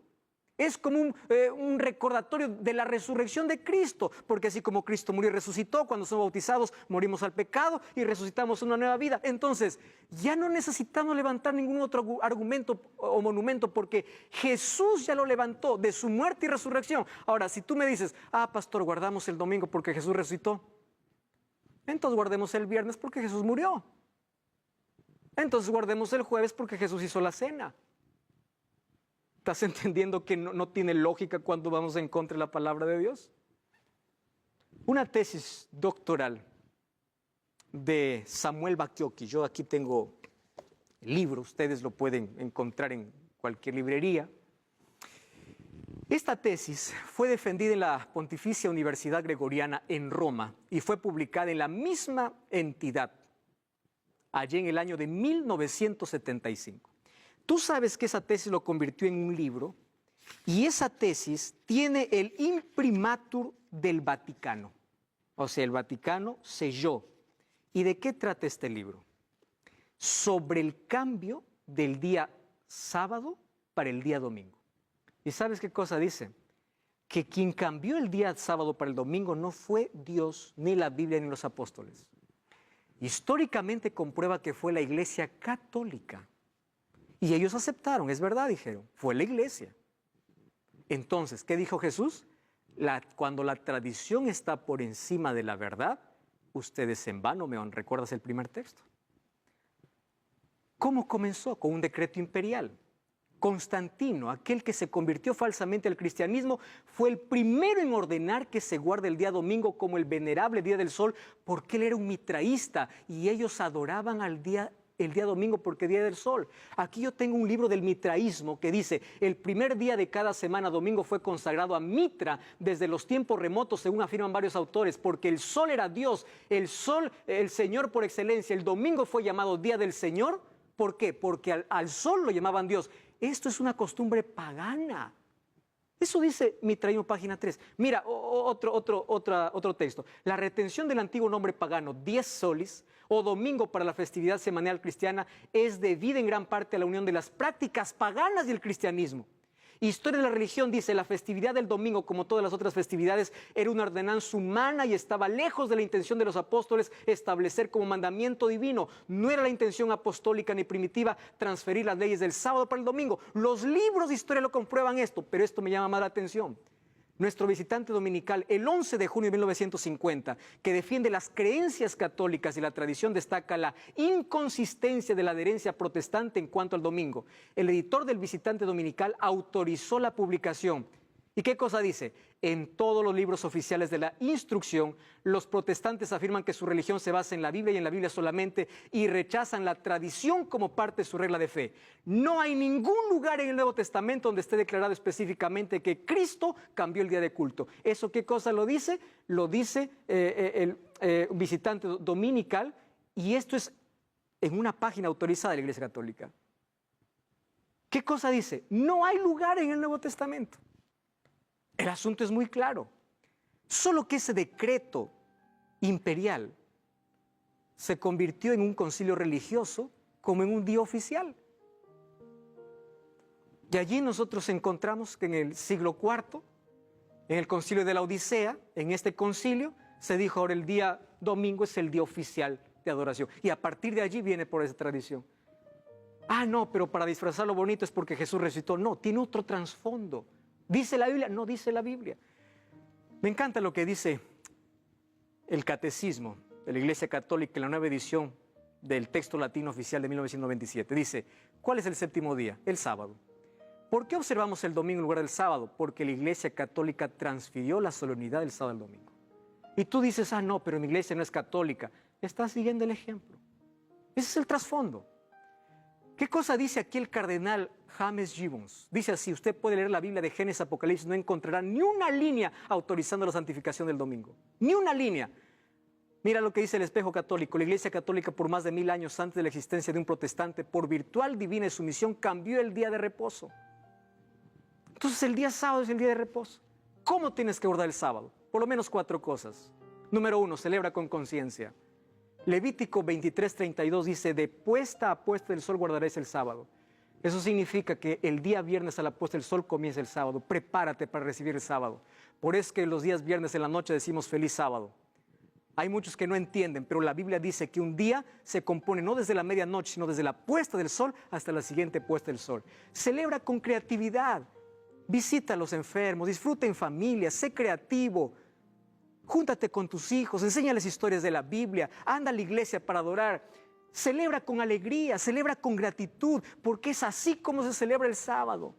Es como un recordatorio de la resurrección de Cristo, porque así como Cristo murió y resucitó, cuando somos bautizados morimos al pecado y resucitamos una nueva vida. Entonces, ya no necesitamos levantar ningún otro argumento o monumento, porque Jesús ya lo levantó de su muerte y resurrección. Ahora, si tú me dices, pastor, guardamos el domingo porque Jesús resucitó, entonces guardemos el viernes porque Jesús murió. Entonces guardemos el jueves porque Jesús hizo la cena. ¿Estás entendiendo que no tiene lógica cuando vamos en contra de la palabra de Dios? Una tesis doctoral de Samuel Bakioki. Yo aquí tengo el libro, ustedes lo pueden encontrar en cualquier librería. Esta tesis fue defendida en la Pontificia Universidad Gregoriana en Roma y fue publicada en la misma entidad, allí en el año de 1975. Tú sabes que esa tesis lo convirtió en un libro y esa tesis tiene el imprimatur del Vaticano. O sea, el Vaticano selló. ¿Y de qué trata este libro? Sobre el cambio del día sábado para el día domingo. ¿Y sabes qué cosa dice? Que quien cambió el día sábado para el domingo no fue Dios, ni la Biblia, ni los apóstoles. Históricamente comprueba que fue la Iglesia Católica. Y ellos aceptaron, es verdad, dijeron, fue la iglesia. Entonces, ¿qué dijo Jesús? Cuando la tradición está por encima de la verdad, ustedes en vano me honran. ¿Recuerdas el primer texto? ¿Cómo comenzó? Con un decreto imperial. Constantino, aquel que se convirtió falsamente al cristianismo, fue el primero en ordenar que se guarde el día domingo como el venerable día del sol, porque él era un mitraísta y ellos adoraban el día domingo porque día del sol. Aquí yo tengo un libro del mitraísmo que dice, el primer día de cada semana domingo fue consagrado a Mitra desde los tiempos remotos, según afirman varios autores, porque el sol era Dios, el sol, el Señor por excelencia. El domingo fue llamado día del Señor. ¿Por qué? Porque al sol lo llamaban Dios. Esto es una costumbre pagana. Eso dice Mitraísmo, página 3. Mira, otro texto. La retención del antiguo nombre pagano, dies solis, o domingo para la festividad semanal cristiana, es debida en gran parte a la unión de las prácticas paganas y el cristianismo. Historia de la religión dice, la festividad del domingo, como todas las otras festividades, era una ordenanza humana y estaba lejos de la intención de los apóstoles establecer como mandamiento divino. No era la intención apostólica ni primitiva transferir las leyes del sábado para el domingo. Los libros de historia lo comprueban esto, pero esto me llama más la atención. Nuestro visitante dominical, el 11 de junio de 1950, que defiende las creencias católicas y la tradición, destaca la inconsistencia de la adherencia protestante en cuanto al domingo. El editor del visitante dominical autorizó la publicación ¿Y qué cosa dice? En todos los libros oficiales de la instrucción, los protestantes afirman que su religión se basa en la Biblia y en la Biblia solamente y rechazan la tradición como parte de su regla de fe. No hay ningún lugar en el Nuevo Testamento donde esté declarado específicamente que Cristo cambió el día de culto. ¿Eso qué cosa lo dice? Lo dice el visitante dominical, y esto es en una página autorizada de la Iglesia Católica. ¿Qué cosa dice? No hay lugar en el Nuevo Testamento. El asunto es muy claro. Solo que ese decreto imperial se convirtió en un concilio religioso como en un día oficial. Y allí nosotros encontramos que en el siglo IV, en el concilio de la Odisea, en este concilio, se dijo ahora el día domingo es el día oficial de adoración. Y a partir de allí viene por esa tradición. Ah, no, pero para disfrazarlo bonito es porque Jesús resucitó. No, tiene otro trasfondo. ¿Dice la Biblia? No dice la Biblia. Me encanta lo que dice el Catecismo de la Iglesia Católica en la nueva edición del texto latino oficial de 1997. Dice, ¿cuál es el séptimo día? El sábado. ¿Por qué observamos el domingo en lugar del sábado? Porque la Iglesia Católica transfirió la solemnidad del sábado al domingo. Y tú dices, ah, no, pero mi iglesia no es católica. Estás siguiendo el ejemplo. Ese es el trasfondo. ¿Qué cosa dice aquí el cardenal James Gibbons? Dice así, usted puede leer la Biblia de Génesis, Apocalipsis, no encontrará ni una línea autorizando la santificación del domingo. Ni una línea. Mira lo que dice el Espejo Católico. La Iglesia Católica por más de 1000 años antes de la existencia de un protestante, por virtual divina sumisión, cambió el día de reposo. Entonces el día sábado es el día de reposo. ¿Cómo tienes que guardar el sábado? Por lo menos 4 cosas. Número 1, celebra con conciencia. Levítico 23:32 dice, de puesta a puesta del sol guardaréis el sábado. Eso significa que el día viernes a la puesta del sol comienza el sábado. Prepárate para recibir el sábado. Por eso que los días viernes en la noche decimos feliz sábado. Hay muchos que no entienden, pero la Biblia dice que un día se compone no desde la medianoche, sino desde la puesta del sol hasta la siguiente puesta del sol. Celebra con creatividad. Visita a los enfermos, disfruta en familia, sé creativo. Júntate con tus hijos, enséñales historias de la Biblia, anda a la iglesia para adorar. Celebra con alegría, celebra con gratitud, porque es así como se celebra el sábado.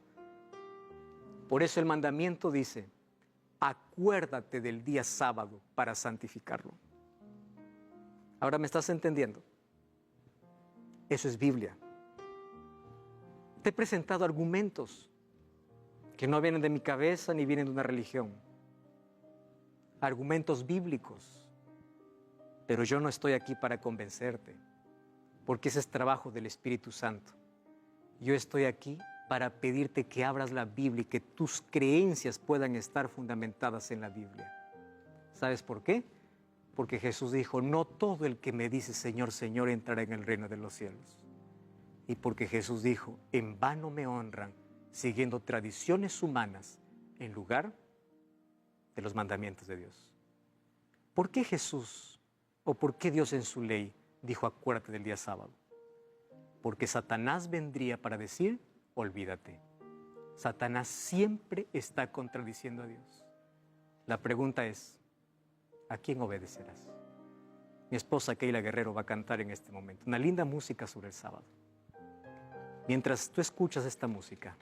Por eso el mandamiento dice, acuérdate del día sábado para santificarlo. ¿Ahora me estás entendiendo? Eso es Biblia. Te he presentado argumentos que no vienen de mi cabeza ni vienen de una religión. Argumentos bíblicos, pero yo no estoy aquí para convencerte, porque ese es trabajo del Espíritu Santo. Yo estoy aquí para pedirte que abras la Biblia y que tus creencias puedan estar fundamentadas en la Biblia. ¿Sabes por qué? Porque Jesús dijo, no todo el que me dice Señor, Señor entrará en el reino de los cielos. Y porque Jesús dijo, en vano me honran, siguiendo tradiciones humanas en lugar de los mandamientos de Dios. ¿Por qué Jesús o por qué Dios en su ley dijo acuérdate del día sábado? Porque Satanás vendría para decir olvídate. Satanás siempre está contradiciendo a Dios. La pregunta es, ¿a quién obedecerás? Mi esposa Keila Guerrero va a cantar en este momento una linda música sobre el sábado. Mientras tú escuchas esta música,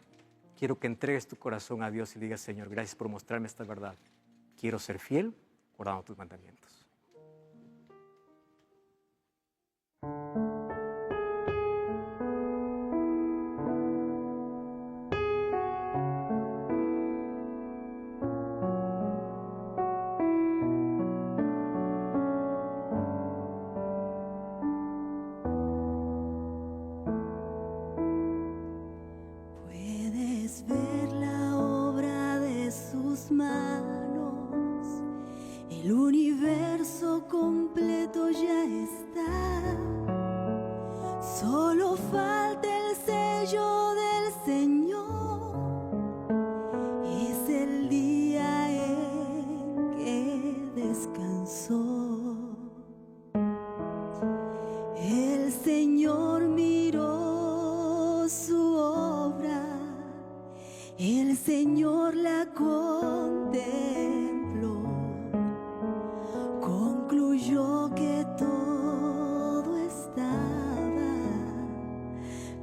quiero que entregues tu corazón a Dios y digas, Señor, gracias por mostrarme esta verdad. Quiero ser fiel, guardando tus mandamientos. Puedes ver la obra de sus manos, el universo completo ya está, solo falta el sello del Señor, es el día en que descansó. El Señor miró su obra, el Señor la contempló, concluyó que todo estaba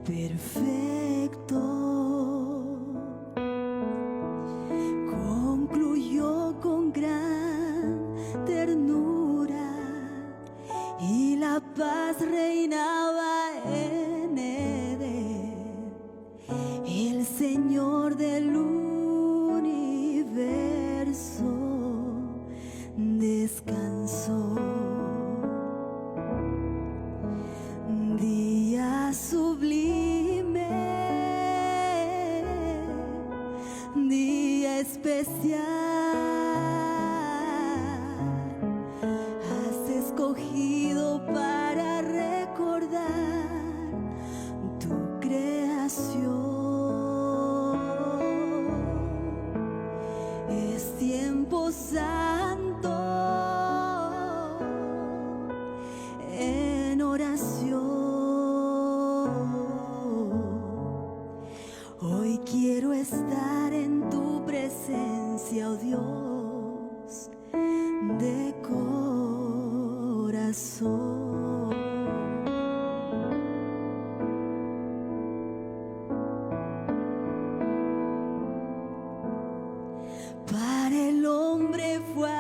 perfecto. el Señor del universo descansó. Día sublime, día especial, has escogido para recordar tu creación. Es tiempo santo en oración. Hoy quiero estar en tu presencia, oh Dios, de corazón. Para el hombre fue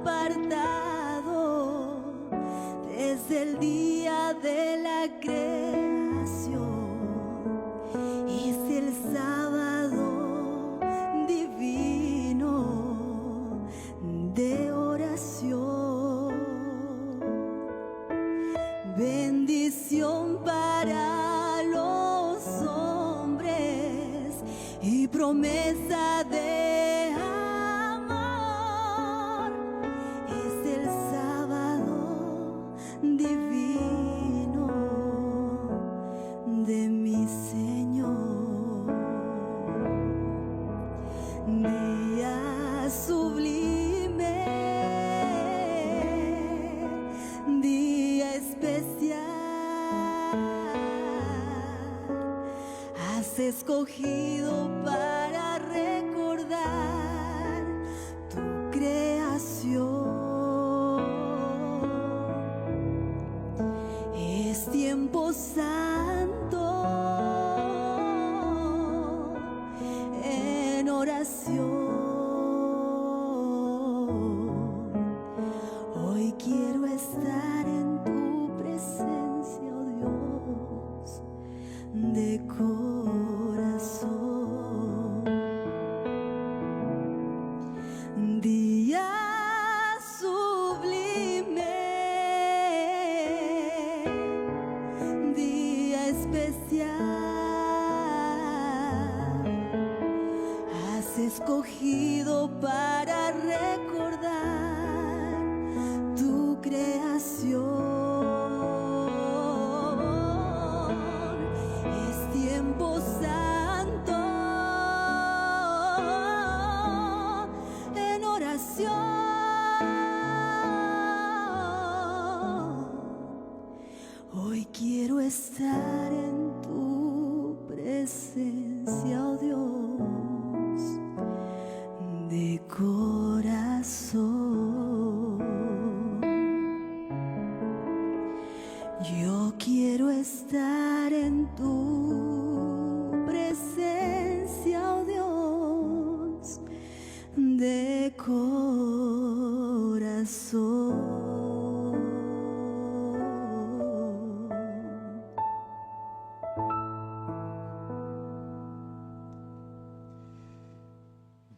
apartado desde el día de la creación. Es el sábado divino de oración. Bendición para los hombres y promesa de amor. Es el sábado divino de mi Señor. Día sublime, día especial, has escogido para recordar tu creación. Es tiempo santo en oración. Hoy quiero estar en tu presencia, oh Dios, de corazón. Día sublime, día especial, has escogido para recordar tu creación. Es tiempo santo en oración. Hoy quiero estar en tu presencia, oh Dios, de corazón. Yo quiero estar en tu presencia, oh Dios, de corazón.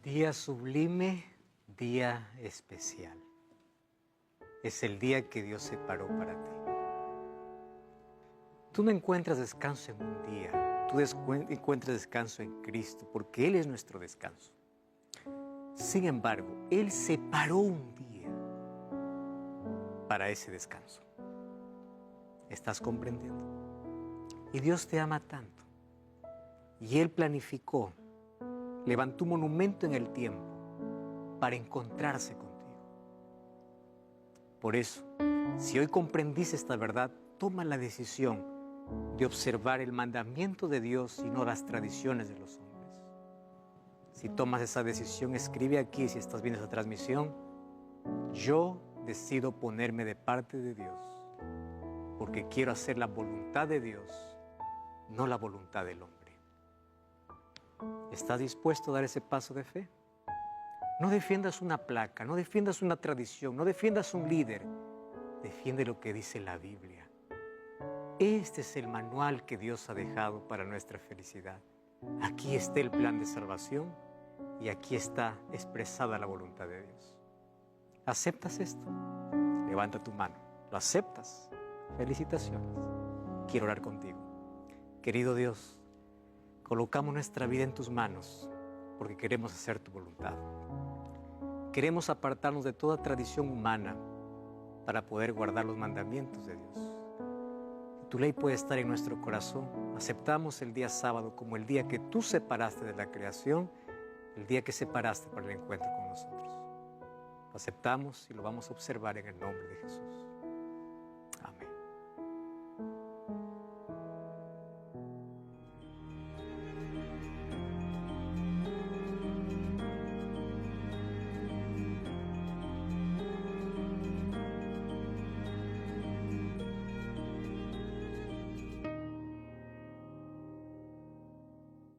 Día sublime, día especial. Es el día que Dios separó para ti. Tú no encuentras descanso en un día, tú encuentras descanso en Cristo, porque Él es nuestro descanso. Sin embargo, Él separó un día para ese descanso. ¿Estás comprendiendo? Y Dios te ama tanto. Y Él planificó, levantó un monumento en el tiempo para encontrarse contigo. Por eso, si hoy comprendiste esta verdad, toma la decisión de observar el mandamiento de Dios y no las tradiciones de los hombres. Si tomas esa decisión, escribe aquí, si estás viendo esta transmisión: yo decido ponerme de parte de Dios, porque quiero hacer la voluntad de Dios, no la voluntad del hombre. ¿Estás dispuesto a dar ese paso de fe? No defiendas una placa, no defiendas una tradición, no defiendas un líder. Defiende lo que dice la Biblia. Este es el manual que Dios ha dejado para nuestra felicidad. aquí está el plan de salvación y aquí está expresada la voluntad de Dios. ¿Aceptas esto? Levanta tu mano. ¿Lo aceptas? Felicitaciones. Quiero orar contigo. Querido Dios, colocamos nuestra vida en tus manos porque queremos hacer tu voluntad. Queremos apartarnos de toda tradición humana para poder guardar los mandamientos de Dios. Tu ley puede estar en nuestro corazón. Aceptamos el día sábado como el día que tú separaste de la creación, el día que separaste para el encuentro con nosotros. Lo aceptamos y lo vamos a observar en el nombre de Jesús.